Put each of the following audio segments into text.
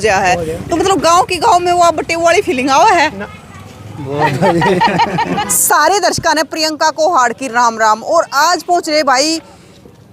गया है, तो मतलब गांव में वो बटे वाली फीलिंग आवा है। सारे दर्शकों ने प्रियंका को हार्ड की राम राम। और आज पहुंच रहे भाई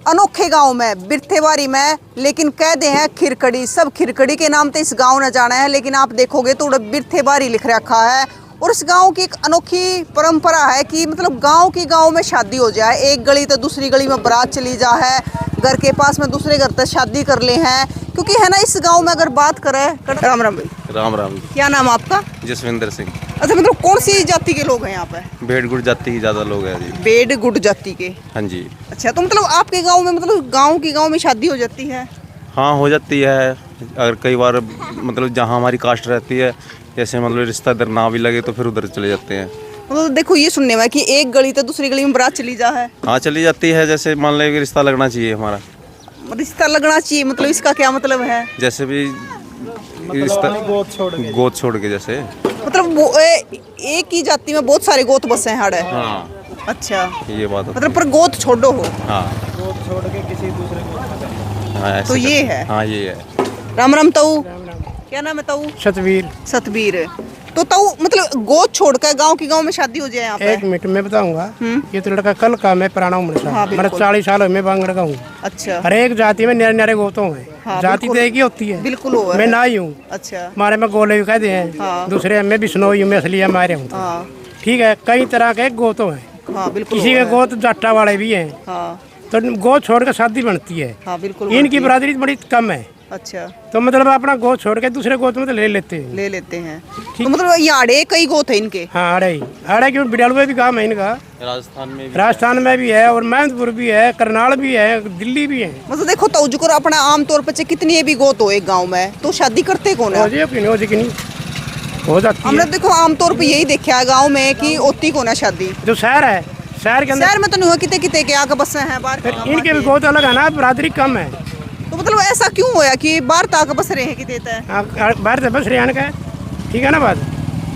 अनोखे गांव में, बिरथेवारी में, लेकिन कहते हैं खिरकड़ी। सब खिरकड़ी के नाम से इस गांव न जाना है, लेकिन आप देखोगे तो बिरथेवारी लिख रखा है। और इस गांव की एक अनोखी परंपरा है कि मतलब गांव में शादी हो जाए, एक गली तो दूसरी गली में बारात चली जा है, घर के पास में दूसरे घर तक शादी कर ले हैं, क्योंकि है ना इस गांव में अगर बात करें। राम राम भाई। राम राम। क्या नाम आपका? जसविंदर सिंह। अच्छा, मतलब कौन सी जाति के लोग हैं यहाँ पे? बेड़गुड़ जाति के ज्यादा लोग हैं जी। बेड़गुड़ जाति के? हाँ जी। अच्छा, तो मतलब आपके गांव में मतलब गांव में शादी हो जाती है? हाँ हो जाती है। अगर कई बार मतलब जहाँ हमारी कास्ट रहती है, जैसे मतलब रिश्ता इधर ना भी लगे तो फिर उधर चले जाते हैं। मतलब देखो ये सुनने में कि एक गली तो दूसरी गली में बारात चली जा है। हाँ चली जाती है, जैसे मान लो कि रिश्ता लगना चाहिए हमारा। रिश्ता लगना चाहिए मतलब इसका क्या मतलब है? जैसे भी रिश्ता गोद छोड़ के जैसे मतलब वो एक ही जाति में बहुत सारे गोत बसे हैं हड़े। हाँ अच्छा, ये बात मतलब पर गोत छोड़ो हो। हाँ गोद छोड़ के किसी दूसरे गोद। हाँ ऐसे तो ये है। हाँ ये है। राम राम ताऊ। क्या नाम है ताऊ? सतवीर। सतवीर। तो ताऊ मतलब गोद छोड़कर गांव में शादी हो जाए यहाँ पे? एक मिनट में बताऊंगा। ये तो लड़का कल का, मैं पुराना उम्र का। हाँ, मेरा 40 साल में बांगड़ का हूँ। अच्छा। हर एक जाति में नरे नरे गोतों हैं। हाँ, जाति तो एक ही होती है। बिल्कुल हो मैं ना ही हूँ। अच्छा। हमारे में गोले भी कहते हैं। हाँ। दूसरे में बिश्नोई में असली मारे हूँ। हाँ ठीक है, कई तरह के गोतों हैं। हाँ बिल्कुल। किसी के गोत जाटा वाले भी हैं। हाँ तो गोद छोड़ के शादी बनती है। हाँ बिल्कुल। इनकी बरादरी बड़ी कम है। अच्छा, तो मतलब अपना गोद छोड़ के दूसरे गोत में तो ले लेते हैं। ले लेते हैं। तो मतलब याड़े कई गोत है इनके? हाँ अड़े क्यों बिडालुआ भी काम है इनका। राजस्थान में भी है और मैनपुर भी है, करनाल भी है, दिल्ली भी है। मतलब देखो तो जो अपना आमतौर पर कितनी भी गोत हो एक गांव में, तो शादी करते कौन है? हो जाती हमने है। देखो आमतौर पे यही देखा है गांव में कि होती कौन है शादी। जो शहर है, शहर के अंदर, शहर में तो नहीं हुआ, किते के आके बसे हैं बाहर। इनके भी गोत अलग है ना, बरादरी कम है। तो मतलब ऐसा क्यों होया कि बाहर तक बस रहे हैं कि देता है? बाहर से बस रियान का, ठीक है ना बात।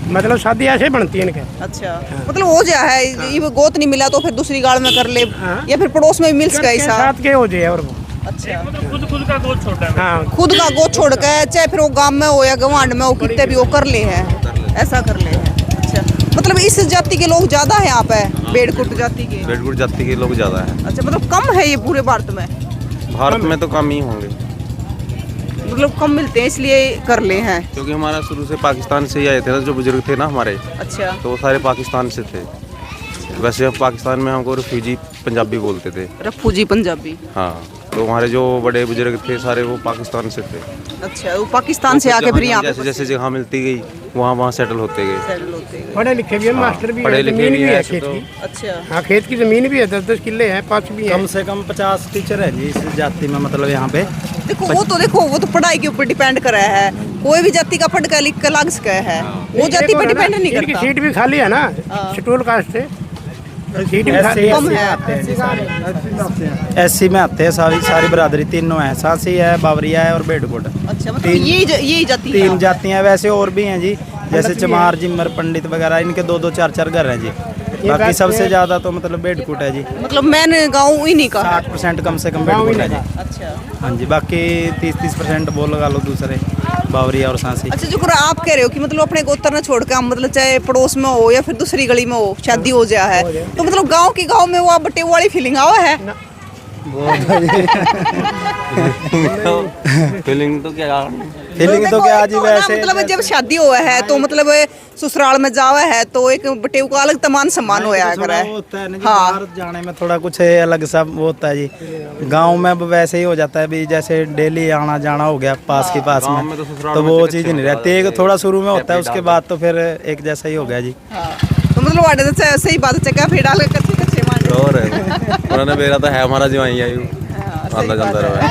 मतलब शादी ऐसे बनती है इनके। अच्छा, मतलब हो जाए है ये गोत नहीं मिला तो फिर दूसरी गाड़ में कर ले, या फिर पड़ोस में मिल सके ऐसा। साथ के हो जाए और वो। अच्छा, खुद का गोद छोड़। हाँ, खुद का गोद छोड़ के, चाहे फिर वो गांव में हो या गवांड में हो, कितने भी वो कर ले हैं, ऐसा कर ले हैं। अच्छा, मतलब इस जाति के लोग ज्यादा है यहाँ पे, बेड़गुड़ जाति के? बेड़गुड़ जाति के लोग ज्यादा है। अच्छा, मतलब कम है ये पूरे भारत में? भारत में तो कम ही होंगे, मतलब कम मिलते हैं इसलिए कर ले हैं। क्योंकि हमारा शुरू से पाकिस्तान से ही आए थे ना, जो बुजुर्ग थे ना हमारे। अच्छा, तो वो सारे पाकिस्तान से थे। वैसे पाकिस्तान में हमको रिफ्यूजी पंजाबी बोलते थे। रिफ्यूजी पंजाबी? हाँ, तो हमारे जो बड़े बुजुर्ग थे सारे वो पाकिस्तान से थे। अच्छा, वो पाकिस्तान से आके फिर यहाँ पे जैसे जैसे जगह मिलती गई वहाँ सेटल होते गए। सेटल होते गए। पढ़े लिखे भी है, मास्टर भी पढ़े है, लिखे जमीन भी भी है है खेत तो। की। अच्छा, हाँ, खेत की जमीन भी है, 10-10 किले हैं, 5 भी है। कम से कम 50 टीचर है जी इस जाति में, मतलब यहाँ पे। देखो वो तो पढ़ाई के ऊपर डिपेंड कर रहा है, कोई भी जाति का पढ़ कर लिख कर लाग सका है, वो जाति पे डिपेंड नहीं इनकी करता। सीट भी खाली है ना, शेड्यूल कास्ट से सीट भी खाली कम है। है। एससी में आते हैं सारी बरादरी, तीनों हैं, सांसी है, बावरिया है और बेड़गुड़। अच्छा, मतलब यही जाति है? 3 जातियाँ वैसे और भी हैं जी, जैसे चमार, जिम्मर, पंडित वगैरह, इनके 2-2, 4-4 घर हैं जी। बाकी सबसे ज्यादा तो मतलब बेड़गुड़ है जी। मतलब मैंने गाँव ही नहीं कहा। 60% कम से कम बेड़गुड़ है जी। अच्छा हाँ जी, बाकी 30% वो लगा लो दूसरे, बावरिया और सांसी। अच्छा, जो आप कह रहे हो कि मतलब अपने गोत्र न छोड़ के हम मतलब चाहे पड़ोस में हो या फिर दूसरी गली में हो शादी हो जाए है, तो मतलब गाँव में वो बटे वाली फीलिंग आवा है? फीलिंग तो क्या जी, वैसे मतलब जब शादी हुआ है तो मतलब ससुराल में जावा है तो एक बटेव का अलग तमान सम्मान होया थोड़ा है। होता है ना जी, हाँ। बाहर जाने में थोड़ा कुछ अलग सा वो होता है जी। गांव में अब वैसे ही हो जाता है भी, जैसे डेली आना जाना हो गया पास के पास गाँव में, में तो ससुराल तो में वो तो चीज़ अच्छे नहीं होता रहती है। थोड़ा शुरू में होता है, उसके बाद तो फिर एक जैसा ही हो गया जी। तो मतलब वाड़े से सही बात है, क्या फिर डाल कच्चे कच्चे मान और उन्होंने मेरा तो है हमारा जो आई आता जाता रहा।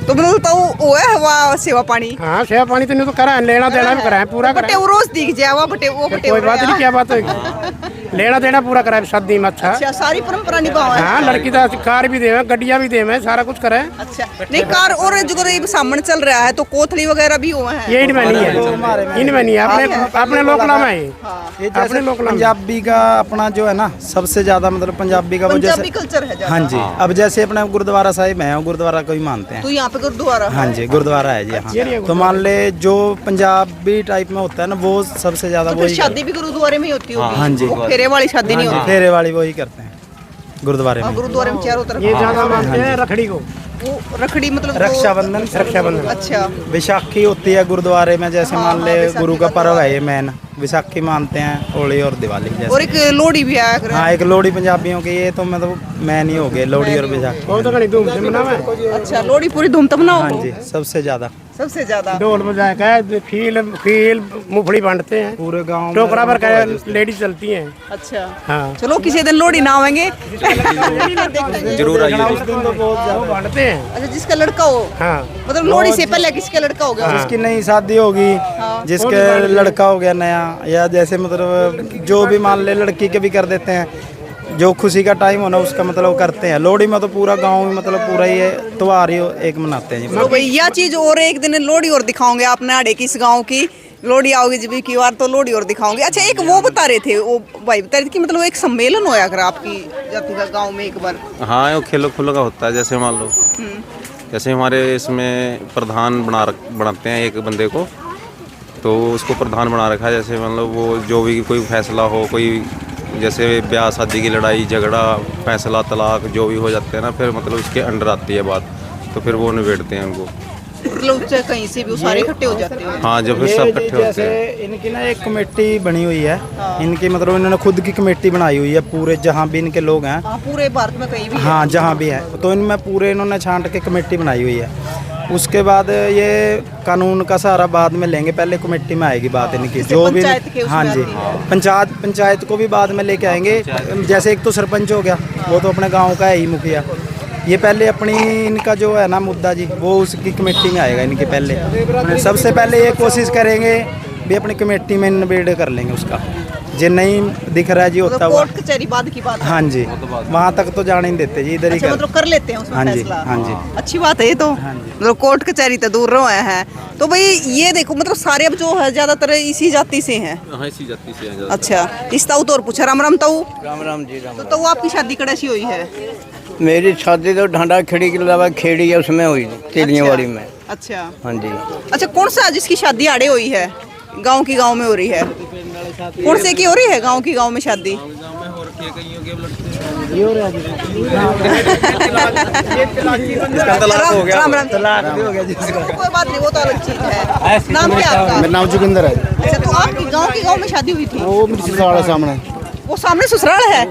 तो मतलब तो वो है हवा सेवा पानी। हाँ, सेवा पानी तो नहीं तो करा है, लेना देना भी करा है, पूरा करा बटे है। वो रोज दिख जाए वो बटे कोई बात नहीं, क्या बात होगी। लेना देना पूरा कराए शादी में। अच्छा सारी परंपरा निभाओ है। हाँ, लड़की का कार भी देवे, गड्डियां भी देवे, सारा कुछ करे। अच्छा नहीं कार और जो ये सामने चल रहा है तो कोथली वगैरह भी हुआ है। ये इनमें नहीं है, इनमें नहीं है, अपने लोकला में है ये अपने लोकला पंजाबी का अपना जो है ना सबसे ज्यादा मतलब पंजाबी का वो जैसे कल्चर है। हाँ जी, अब जैसे अपने गुरुद्वारा साहिब है, गुरुद्वारा को ही मानते हैं। तो यहाँ पे गुरुद्वारा? हाँ जी, गुरुद्वारा है जी। हाँ, तो मान ले जो पंजाबी टाइप में होता है ना वो सबसे ज्यादा वही। शादी भी गुरुद्वारे में होती होगी? हाँ जी, फेरे वाली शादी नहीं होती? फेरे वाली वही करते हैं गुरुद्वारे में। गुरुद्वारे में चारों तरफ ये ज्यादा मानते हैं रखड़ी को। वो रखड़ी मतलब रक्षाबंधन, रक्षाबंधन। अच्छा विशाखी होती है गुरुद्वारे में, जैसे मान ले गुरु का पर्व है ये मेन, विशाखी मानते हैं, होली और दिवाली जैसे। और एक लोहड़ी भी आया करे। हाँ, एक लोहड़ी पंजाबियों की, ये तो मतलब मैन ही हो गए लोहड़ी और विशाखी। वो तो धूम से मनावे। अच्छा लोहड़ी पूरी धूम तो मनाओ? हाँ जी, सबसे ज्यादा ढोल बजा के खील मूंगफली बांटते हैं पूरे गांव, टोकरा पर लेडीज चलती हैं। अच्छा हाँ, चलो किसी दिन लोहड़ी ना आवेंगे जरूर आइए। बांटते हैं। अच्छा जिसका लड़का हो? हाँ, मतलब लोहड़ी से पहले किसका लड़का हो गया? जिसकी नई शादी होगी, जिसके लड़का हो गया नया, या जैसे मतलब जो भी मान ले लड़की के भी कर देते हैं, जो खुशी का टाइम होना उसका मतलब करते हैं। लोहड़ी में तो पूरा गांव में मतलब पूरा ही त्योहार ही एक मनाते हैं। तो भाई यह चीज और एक दिन लोहड़ी और दिखाओगे आपने आड़े की इस गाँव की लोहड़ी आओगी जब की बार तो लोहड़ी और दिखाओगे। अच्छा एक वो बता रहे थे, वो भाई बता रहे थे कि मतलब एक सम्मेलन होया कर आपकी जाति का गाँव में एक बार? हाँ, वो खेलो खुलो का होता है। जैसे मान लो जैसे हमारे इसमें प्रधान बनाते हैं एक बंदे को, तो उसको प्रधान बना रखा है। जैसे मतलब वो जो भी कोई फैसला हो, कोई जैसे ब्याह शादी की लड़ाई झगड़ा फैसला तलाक जो भी हो जाते हैं ना, फिर मतलब इसके अंडर आती है बात, तो फिर वो निबेड़ते हैं उनको। मतलब कहीं से भी वो सारे इकट्ठे हो जाते हैं? हाँ, जब फिर सब इकट्ठे होते जैसे हैं। इनकी ना एक कमेटी बनी हुई है, इनकी मतलब इन्होंने खुद की कमेटी बनाई हुई है पूरे जहाँ भी इनके लोग हैं। पूरे भारत में कहीं भी? हाँ, जहाँ भी है, तो इनमें पूरे इन्होंने छांट के कमेटी बनाई हुई है। उसके बाद ये कानून का सहारा बाद में लेंगे, पहले कमेटी में आएगी बात इनकी जो भी। हाँ जी, पंचायत को भी बाद में लेके आएंगे। जैसे एक तो सरपंच हो गया, वो तो अपने गांव का है ही मुखिया, ये पहले अपनी इनका जो है ना मुद्दा जी वो उसकी कमेटी में आएगा इनके पहले। सबसे पहले ये कोशिश करेंगे भी अपनी कमेटी में निबेड़ कर लेंगे उसका, जो नहीं दिख रहा है जी होता हुआ। कोर्ट कचहरी बाद की बात है? हाँ जी, वहाँ तक तो जाने नहीं देते जी, इधर ही अच्छा, मतलब कर लेते हैं उसमें हाँ जी, फैसला? हाँ जी, अच्छी बात है ये तो। मतलब कोर्ट कचहरी तो दूर रहे हैं। तो भाई ये देखो मतलब सारे अब जो है ज्यादातर इसी जाति से हैं? हाँ, इसी जाति से हैं। अच्छा इस ताऊ तो और पूछा। राम राम ताऊ। राम राम जी। राम तो आपकी शादी कड़ैसी हुई है? मेरी शादी तो ढांडा खेड़ी के अलावा खेड़ी है उसमें हुई तेलियावाड़ी में। अच्छा हाँ जी। अच्छा कौन सा जिसकी शादी आड़े हुई है गांव की गांव में हो रही है? कौन से की हो रही है गांव की गांव में शादी? तलाक हो गया। राम राम। तलाक भी हो गया जी इसका। कोई बात नहीं, वो तो अलग चीज है। नाम क्या आपका? मेरा नाम जोगिंदर है। अच्छा तो आपकी गांव में शादी हुई थी? वो मेरी ससुराल है सामने। वो सामने ससुराल है?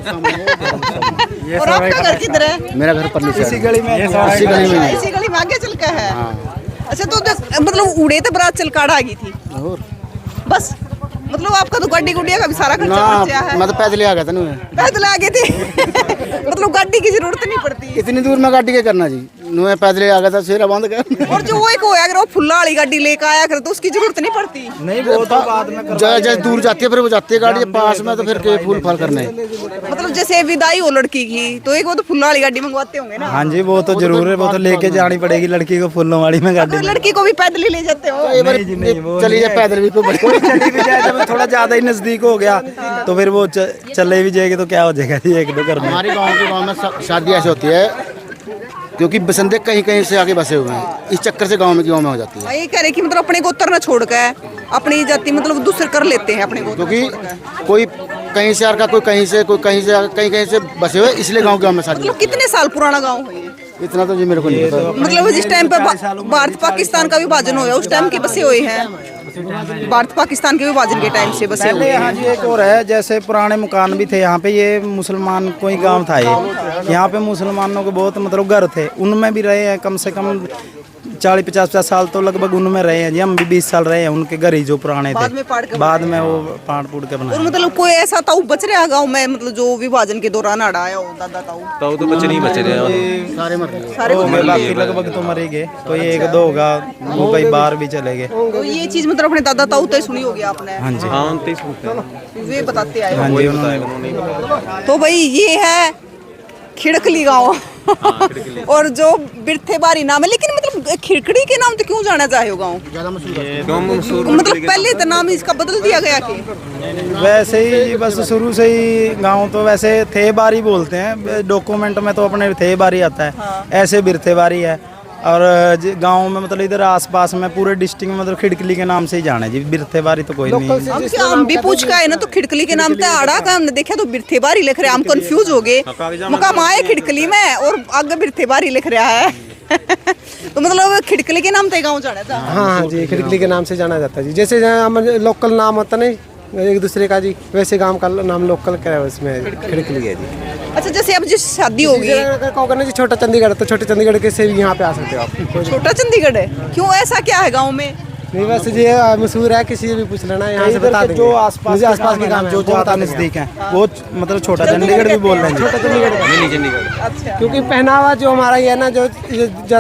और आपका घर किधर है? मेरा घर परली से इसी गली में इसी गली में ही। इसी गली में आगे चल के है? अच्छा तो मतलब उड़े तो बरात चल काढ़ आ गई थी और बस? मतलब आपका तो गाड़ी गुड़िया का भी सारा खर्चा बचा है? मैं तो पैदल ही आ गया था ना। पैदल आ गए थे? मतलब गाड़ी की जरूरत नहीं पड़ती? इतनी दूर में गाड़ी क्या करना जी, मैं पैदल ही आ गया था, शेरा बंद कर। और जो वो एक होया अगर वो फुल्ला वाली गाड़ी लेकर आया कर तो उसकी जरूरत नहीं पड़ती? नहीं, वो तो बाद में जैसे दूर जाती है फिर वो जाती है गाड़ी पास में, तो फिर के फूल फाल करना है। मतलब जैसे विदाई हो लड़की की तो एक वो तो फुल्ला वाली गाड़ी मंगवाते होंगे ना? हाँ जी, वो तो जरूर है, वो तो लेके जानी पड़ेगी लड़की को फूलों वाली में गाड़ी तो लड़की को भी पैदल ही ले जाते हो? चलिए पैदल भी कोई चली भी जाए, जब थोड़ा ज्यादा ही नजदीक हो गया तो फिर वो चले भी जाएगी तो क्या हो जाएगा जी, एक दो घर में। हमारे गाँव में शादी ऐसी होती है क्योंकि बसंते कहीं कहीं से आगे बसे हुए हैं, इस चक्कर से गांव में हो जाती है। ये कह रहे कि मतलब अपने को उतरना छोड़ कर अपनी जाति मतलब दूसरे कर लेते हैं अपने को, क्योंकि कोई कहीं से आकर कोई कहीं से कहीं से बसे हुए, इसलिए गांव में शादी। मतलब कितने साल पुराना गाँव है ये? इतना तो जी मेरे को नहीं पता। मतलब जिस टाइम पे भारत पाकिस्तान का विभाजन हुआ उस टाइम के बसे हुए हैं? भारत पाकिस्तान के विभाजन के टाइम से बसे हुए पहले यहाँ हैं? जी एक और है, जैसे पुराने मकान भी थे यहाँ पे, ये मुसलमान कोई गांव था ये, यहाँ पे मुसलमानों के बहुत मतलब घर थे, उनमें भी रहे हैं कम से कम 40-50 साल तो लगभग उनमें रहे हैं जी। हम भी 20 साल रहे हैं उनके घर ही, जो पुराने बाद थे। में पाड़ के बाद में वो पाड़ पुड़ के और बनाए। मतलब कोई ऐसा ताऊ बच रहा गांव में, मतलब जो विभाजन के दौरान अड़ाया हो दादा ताऊ? तो बच्चे नहीं बचे रहे, सारे मर गए। सारे हो गए, बाकी लगभग तो मर ही गए। कोई 1-2 होगा, वो कई बार भी चले गए। तो ये चीज मतलब अपने दादा ताऊ तय सुनी होगी आपने? हाँ जी, हाँ 29 सुनते हैं। वे बताते आए हो। हाँ जी, उन्होंने उन्होंने तो भाई ये है खिड़कली गांव। और जो बिरथेबारी नाम है, लेकिन मतलब खिड़कड़ी के नाम तो क्यों जाना चाहे गाँव? ज़्यादा मशहूर है। क्यों मशहूर? मतलब पहले तो नाम इसका बदल दिया गया कि वैसे ही बस शुरू से ही गांव तो वैसे थे बारी बोलते हैं, डॉक्यूमेंट में तो अपने थे बारी आता है। ऐसे बिरथे बारी है। और गांव में मतलब इधर आसपास में पूरे डिस्ट्रिक्ट में मतलब खिड़कली के नाम से ही जाना है जी। बिरथेबारी तो कोई नहीं है। हम क्या हम भी पूछ के आए ना, तो खिड़कली के नाम पे आड़ा का हमने देखा तो बिरथेबारी लिख रहे हैं। हम कंफ्यूज हो गए, मुकाम आए खिड़कली में और आगे बिरथेबारी लिख रहा है। तो मतलब खिड़कली के नाम पे गाँव जाना था। हाँ जी, खिड़कली के नाम से जाना जाता है जी। जैसे हमारे लोकल नाम होता नहीं एक दूसरे का जी, वैसे गांव का नाम लोकल क्या है, उसमें खिड़कली है जी। अच्छा, जैसे अब जिस शादी होगी, अगर कहोगे ना जी छोटा चंडीगढ़, तो छोटे चंडीगढ़ के से भी यहाँ पे आ सकते हो आप। छोटा चंडीगढ़ है क्यों, ऐसा क्या है गाँव में? नहीं वैसे जी मशहूर है, किसी से भी पूछ लेना, यहाँ से इधर बता के देंगे। जो आसपास मुझे आसपास के काम जो ज्यादा नजदीक हैं वो मतलब छोटा चंडीगढ़ भी बोल रहे हैं। छोटा चंडीगढ़, चंडीगढ़। अच्छा, क्योंकि पहनावा जो हमारा ये है ना, जो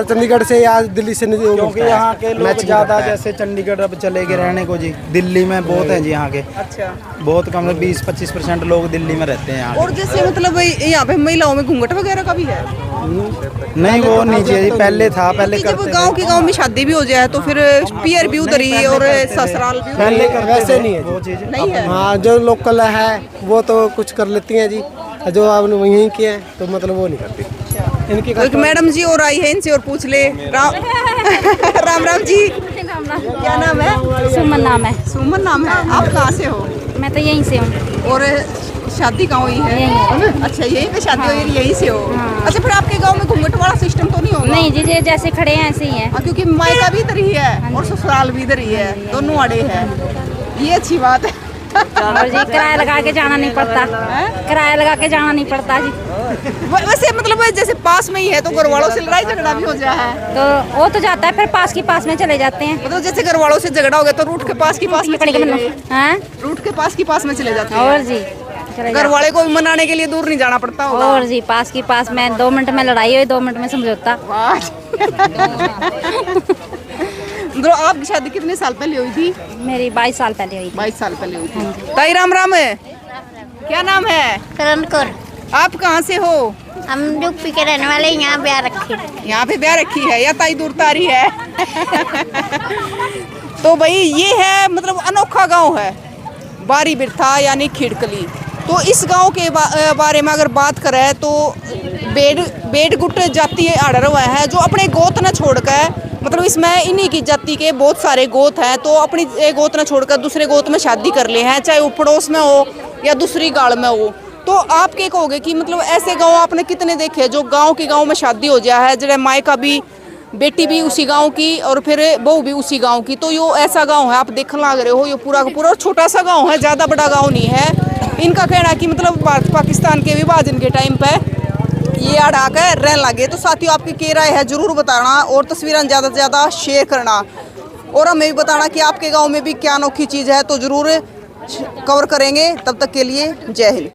चंडीगढ़ से या दिल्ली से नहीं, क्योंकि यहाँ के लोग ज्यादा जैसे चंडीगढ़ अब चले गए रहने को जी। दिल्ली में बहुत हैं जी यहाँ के, अच्छा। बहुत कम 20-25% लोग दिल्ली में रहते हैं यहाँ और जैसे मतलब यहाँ पे महिलाओं में घूंघट वगैरह का भी है? नहीं वो नहीं जी, पहले था, पहले जब करते गांव की गांव में शादी भी हो जाए तो फिर पियर भी उधर ही और ससुराल भी उधर ही। पहले वैसे नहीं है वो जी। चीज़। नहीं है। हाँ, जो लोकल है वो तो कुछ कर लेती हैं जी, जो आपने वहीं किए हैं तो मतलब वो नहीं करती इनकी। तो एक मैडम जी और आई है, इनसे और पूछ ले। राम राम जी, क्या नाम है? सुमन नाम है। सुमन नाम है। आप कहाँ से हो? मैं तो यहीं से हूँ। और शादी गाँव ही है? यहीं अच्छा, यहीं पे शादी हुई, यहीं से हो? अच्छा, फिर आपके गाँव में घूंघट वाला सिस्टम तो नहीं होगा? नहीं जी, जैसे खड़े हैं ऐसे ही हैं। हाँ, क्योंकि मायका भी इधर ही है और ससुराल भी इधर ही है, दोनों आड़े है। ये अच्छी बात है। और जी किराया लगा के जाना नहीं पड़ता, किराया लगा के जाना नहीं पड़ता जी। वैसे मतलब जैसे पास में ही है तो घर वालों से लड़ाई झगड़ा भी हो जाए है तो वो तो जाता है, फिर पास की पास में चले जाते हैं। मतलब जैसे घर वालों से झगड़ा हो गया तो रूट के पास में चले गए। हाँ, रूट के पास में चले जाते हैं। और जी चले घर वाले को भी मनाने के लिए दूर नहीं जाना पड़ता होगा। और जी पास की पास में 2 मिनट में लड़ाई हुई, 2 मिनट में समझौता। मतलब आपकी शादी कितने साल पहले हुई थी? मेरी 22 साल पहले हुई थी। 22 साल पहले हुई थी। ताई राम राम है। क्या नाम है? करण कौर। आप कहाँ से हो? हम यूपी के रहने वाले, यहाँ ब्याह रखी। यहाँ पे ब्याह रखी है या ताई दूर तारी है? तो भाई ये है मतलब अनोखा गांव है, बारी बिरथा यानी खिड़कली। तो इस गांव के बारे में अगर बात करें तो बेडगुट जाति आड़ हुआ है, जो अपने गोत न छोड़कर, मतलब इसमें इन्हीं की जाति के बहुत सारे गोत हैं, तो अपनी एक गोत न छोड़कर दूसरे गोत में शादी कर ले हैं, चाहे वो पड़ोस में हो या दूसरी गाड़ में हो। तो आप क्या कहोगे कि मतलब ऐसे गांव आपने कितने देखे जो गांव के गांव में शादी हो जाए है, जरा मायका भी, बेटी भी उसी गांव की और फिर बहू भी उसी गांव की। तो यो ऐसा गांव है, आप देखने लग रहे हो, ये पूरा का पूरा और छोटा सा गांव है, ज़्यादा बड़ा गांव नहीं है। इनका कहना है कि मतलब भारत पाकिस्तान के विभाजन के टाइम पर ये अड़ा कर रहने लगे। तो साथियों, आपकी क्या राय है जरूर बताना और तस्वीरें ज़्यादा से ज़्यादा शेयर करना और हमें भी बताना कि आपके गाँव में भी क्या अनोखी चीज़ है, तो ज़रूर कवर करेंगे। तब तक के लिए जय हिंद।